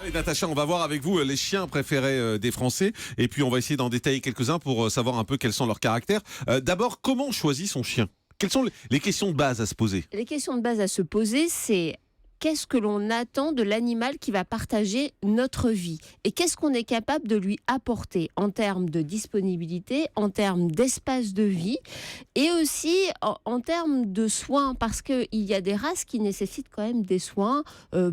Et Natacha, on va voir avec vous les chiens préférés des Français et puis on va essayer d'en détailler quelques-uns pour savoir un peu quels sont leurs caractères. D'abord, comment on choisit son chien ? Quelles sont les questions de base à se poser ? Les questions de base à se poser, c'est qu'est-ce que l'on attend de l'animal qui va partager notre vie et qu'est-ce qu'on est capable de lui apporter en termes de disponibilité, en termes d'espace de vie et aussi en termes de soins, parce qu'il y a des races qui nécessitent quand même des soins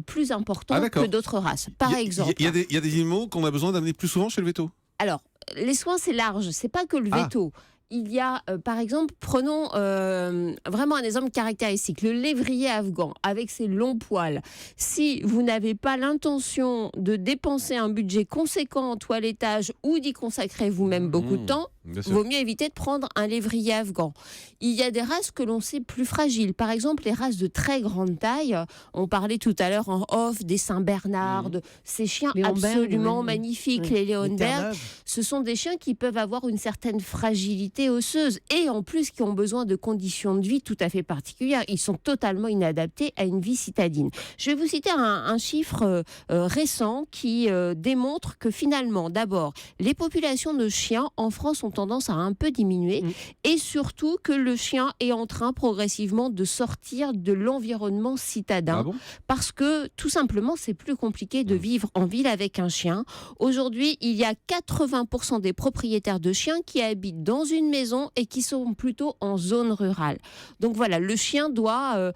plus importants que d'autres races. Par exemple, il y a des animaux qu'on a besoin d'amener plus souvent chez le véto ? Alors, les soins, c'est large, c'est pas que le veto. Il y a, par exemple, prenons vraiment un exemple caractéristique, le lévrier afghan avec ses longs poils. Si vous n'avez pas l'intention de dépenser un budget conséquent en toilettage ou d'y consacrer vous-même beaucoup de temps, vaut mieux éviter de prendre un lévrier afghan. Il y a des races que l'on sait plus fragiles. Par exemple, les races de très grande taille. On parlait tout à l'heure en off des Saint-Bernard, de ces chiens absolument magnifiques, les Leonberg. Ce sont des chiens qui peuvent avoir une certaine fragilité osseuse et en plus qui ont besoin de conditions de vie tout à fait particulières. Ils sont totalement inadaptés à une vie citadine. Je vais vous citer un chiffre récent qui démontre que finalement, d'abord, les populations de chiens en France ont tendance à un peu diminuer et surtout que le chien est en train progressivement de sortir de l'environnement citadin parce que tout simplement c'est plus compliqué de vivre en ville avec un chien. Aujourd'hui, il y a 80% des propriétaires de chiens qui habitent dans une maison et qui sont plutôt en zone rurale. Donc voilà, le chien doit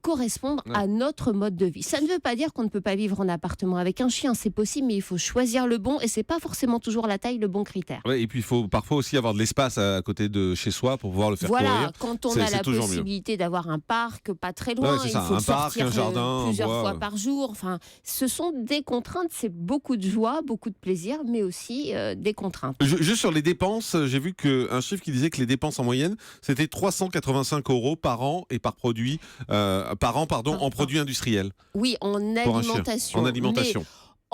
correspondre à notre mode de vie. Ça ne veut pas dire qu'on ne peut pas vivre en appartement avec un chien, c'est possible, mais il faut choisir le bon et c'est pas forcément toujours la taille le bon critère. Ouais, et puis il faut parfois aussi avoir de l'espace à côté de chez soi pour pouvoir le faire courir. Voilà, quand on a la possibilité d'avoir un parc pas très loin, il faut sortir plusieurs fois par jour. Enfin, ce sont des contraintes, c'est beaucoup de joie, beaucoup de plaisir, mais aussi des contraintes. Juste sur les dépenses, j'ai vu qu'un chiffre qui disait que les dépenses en moyenne, c'était 385 € par an et par produit, en produits industriels. Oui, en alimentation. En alimentation.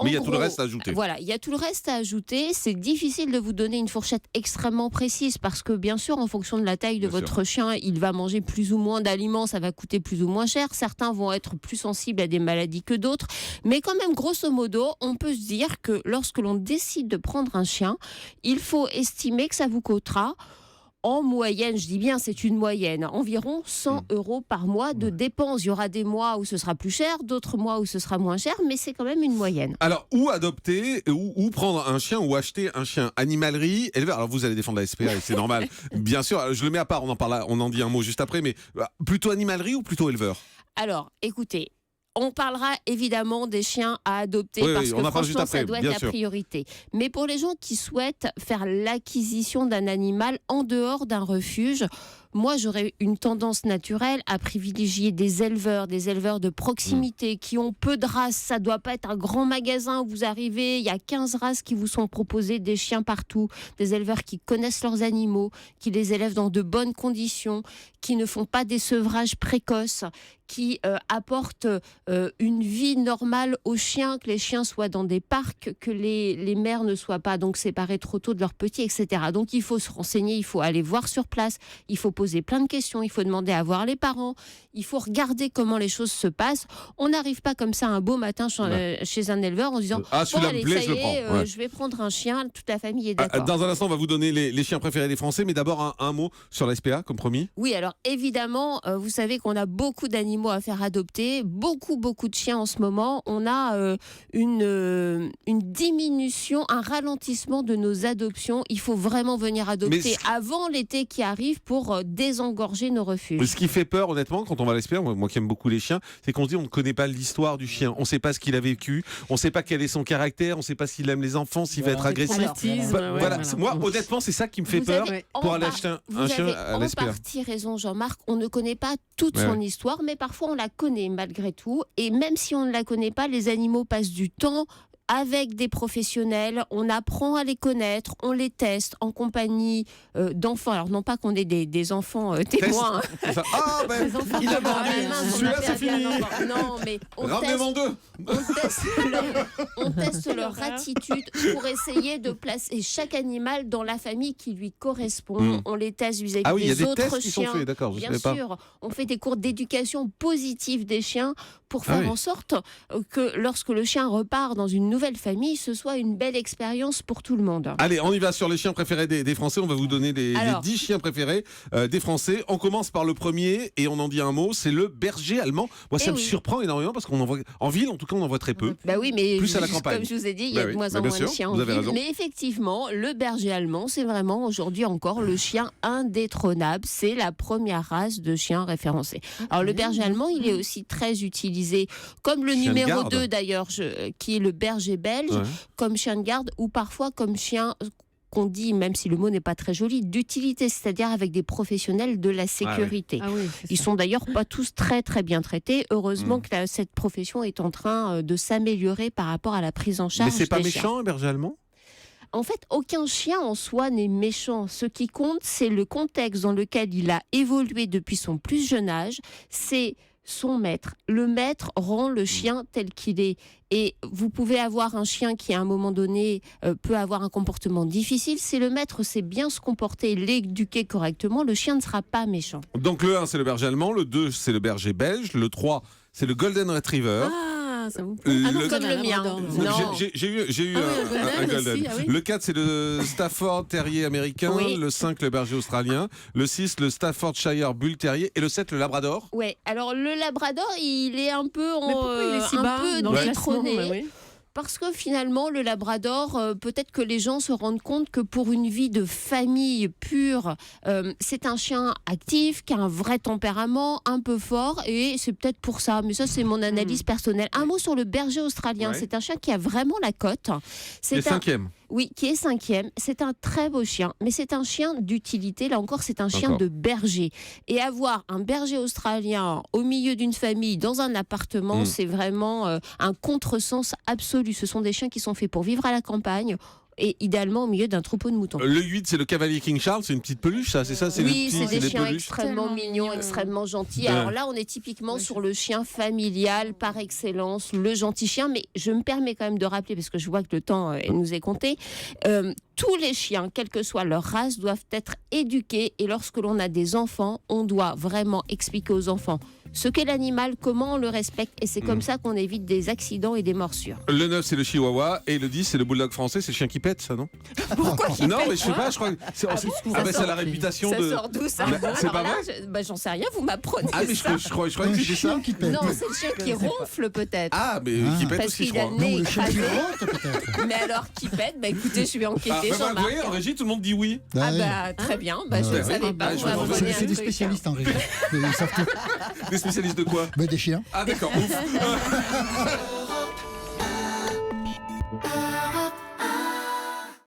Mais il y a tout le reste à ajouter. Voilà, il y a tout le reste à ajouter. C'est difficile de vous donner une fourchette extrêmement précise parce que, bien sûr, en fonction de la taille de votre chien, il va manger plus ou moins d'aliments, ça va coûter plus ou moins cher. Certains vont être plus sensibles à des maladies que d'autres. Mais quand même, grosso modo, on peut se dire que lorsque l'on décide de prendre un chien, il faut estimer que ça vous coûtera en moyenne, je dis bien c'est une moyenne, environ 100 € par mois de dépenses. Il y aura des mois où ce sera plus cher, d'autres mois où ce sera moins cher, mais c'est quand même une moyenne. Alors, où adopter, ou prendre un chien, ou acheter un chien, animalerie, éleveur. Alors vous allez défendre la SPA, et c'est normal. Bien sûr, je le mets à part, on en dit un mot juste après, mais plutôt animalerie ou plutôt éleveur ? Alors, écoutez, on parlera évidemment des chiens à adopter parce que franchement, ça doit être la priorité. Mais pour les gens qui souhaitent faire l'acquisition d'un animal en dehors d'un refuge, moi, j'aurais une tendance naturelle à privilégier des éleveurs de proximité qui ont peu de races. Ça ne doit pas être un grand magasin où vous arrivez, il y a 15 races qui vous sont proposées, des chiens partout, des éleveurs qui connaissent leurs animaux, qui les élèvent dans de bonnes conditions, qui ne font pas des sevrages précoces, qui apportent une vie normale aux chiens, que les chiens soient dans des parcs, que les mères ne soient pas donc séparées trop tôt de leurs petits, etc. Donc il faut se renseigner, il faut aller voir sur place, il faut poser plein de questions, il faut demander à voir les parents, il faut regarder comment les choses se passent. On n'arrive pas comme ça un beau matin chez un éleveur en disant celui-là me plaît, je le prends. Je vais prendre un chien, toute la famille est d'accord. Dans un instant, on va vous donner les chiens préférés des Français, mais d'abord un mot sur la SPA, comme promis. Oui, alors évidemment, vous savez qu'on a beaucoup d'animaux à faire adopter, beaucoup de chiens en ce moment. On a une diminution, un ralentissement de nos adoptions. Il faut vraiment venir adopter avant l'été qui arrive pour désengorger nos refuges. Ce qui fait peur, honnêtement, quand on va à l'SPA, moi qui aime beaucoup les chiens, c'est qu'on se dit on ne connaît pas l'histoire du chien. On ne sait pas ce qu'il a vécu, on ne sait pas quel est son caractère, on ne sait pas s'il aime les enfants, s'il va être agressif. Moi, honnêtement, c'est ça qui me fait peur pour aller acheter un chien à l'SPA. Vous avez en partie raison, Jean-Marc. On ne connaît pas toute son histoire, mais parfois on la connaît malgré tout. Et même si on ne la connaît pas, les animaux passent du temps avec des professionnels, on apprend à les connaître, on les teste en compagnie d'enfants. Alors non pas qu'on ait des enfants témoins. Ah ben, il a mangé. Celui-là c'est fini. Non mais on teste leur attitude pour essayer de placer chaque animal dans la famille qui lui correspond. On les teste vis-à-vis des autres chiens. Qui sont faits, d'accord, Bien sûr, on fait des cours d'éducation positive des chiens pour faire en sorte que lorsque le chien repart dans une nouvelle famille, ce soit une belle expérience pour tout le monde. Allez, on y va sur les chiens préférés des Français. On va vous donner les 10 chiens préférés des Français. On commence par le premier et on en dit un mot, c'est le berger allemand. Moi, ça me surprend énormément parce qu'on en voit, en ville, en tout cas, on en voit très peu. Bah oui, mais plus à la campagne. Comme je vous ai dit, il y a de moins en moins de chiens en ville. Mais effectivement, le berger allemand, c'est vraiment aujourd'hui encore le chien indétrônable. C'est la première race de chien référencée. Alors le berger allemand, il est aussi très utilisé comme le numéro 2 d'ailleurs, qui est le berger belge, comme chien de garde ou parfois comme chien qu'on dit, même si le mot n'est pas très joli, d'utilité, c'est-à-dire avec des professionnels de la sécurité. Ils sont d'ailleurs pas tous très très bien traités. Heureusement que cette profession est en train de s'améliorer par rapport à la prise en charge. Mais c'est pas méchant chiens. Un berger allemand ? En fait, aucun chien en soi n'est méchant. Ce qui compte, c'est le contexte dans lequel il a évolué depuis son plus jeune âge. C'est son maître. Le maître rend le chien tel qu'il est. Et vous pouvez avoir un chien qui, à un moment donné, peut avoir un comportement difficile. Si le maître sait bien se comporter et l'éduquer correctement, le chien ne sera pas méchant. Donc le 1, c'est le berger allemand. Le 2, c'est le berger belge. Le 3, c'est le golden retriever. Ça vous plaît? Comme le mien. Non. J'ai eu un golden. Aussi, Le 4, c'est le Stafford Terrier américain. Le 5, le berger australien. Le 6, le Staffordshire Bull Terrier. Et le 7, le Labrador. Ouais. Alors le Labrador, il est un peu détrôné. Parce que finalement, le Labrador, peut-être que les gens se rendent compte que pour une vie de famille pure, c'est un chien actif, qui a un vrai tempérament, un peu fort, et c'est peut-être pour ça. Mais ça, c'est mon analyse personnelle. Un mot sur le berger australien. C'est un chien qui a vraiment la cote. C'est le 5e. Oui, qui est 5e. C'est un très beau chien, mais c'est un chien d'utilité. Là encore, c'est un chien de berger. Et avoir un berger australien au milieu d'une famille, dans un appartement, c'est vraiment un contresens absolu. Ce sont des chiens qui sont faits pour vivre à la campagne et idéalement au milieu d'un troupeau de moutons. Le 8, c'est le cavalier King Charles, c'est une petite peluche, ça, c'est ça? Oui, c'est des chiens extrêmement mignons, extrêmement gentils. Alors là, on est typiquement sur le chien familial par excellence, le gentil chien. Mais je me permets quand même de rappeler, parce que je vois que le temps nous est compté, tous les chiens, quelle que soit leur race, doivent être éduqués. Et lorsque l'on a des enfants, on doit vraiment expliquer aux enfants ce qu'est l'animal, comment on le respecte. Et c'est comme ça qu'on évite des accidents et des morsures. Le 9, c'est le chihuahua. Et le 10, c'est le bulldog français. C'est le chien qui pète, ça, non? Pourquoi il Non, pète mais je sais pas, je crois que c'est la réputation de... Ça sort d'où, ça? C'est pas vrai? J'en sais rien, vous m'apprenez mais ça. je croyais que c'était ça. Non, c'est le chien qui ronfle, peut-être. Ah, mais qui pète aussi, je crois. Parce qu'il a le nez écrasé. Mais alors, qui pète? Écoutez, je vais enquêter. Vous voyez, en régie, tout le monde dit oui. Très bien. Je ne savais pas. C'est des spécialistes en régie. Des spécialistes de quoi? Des chiens. Ah, d'accord. Ouf.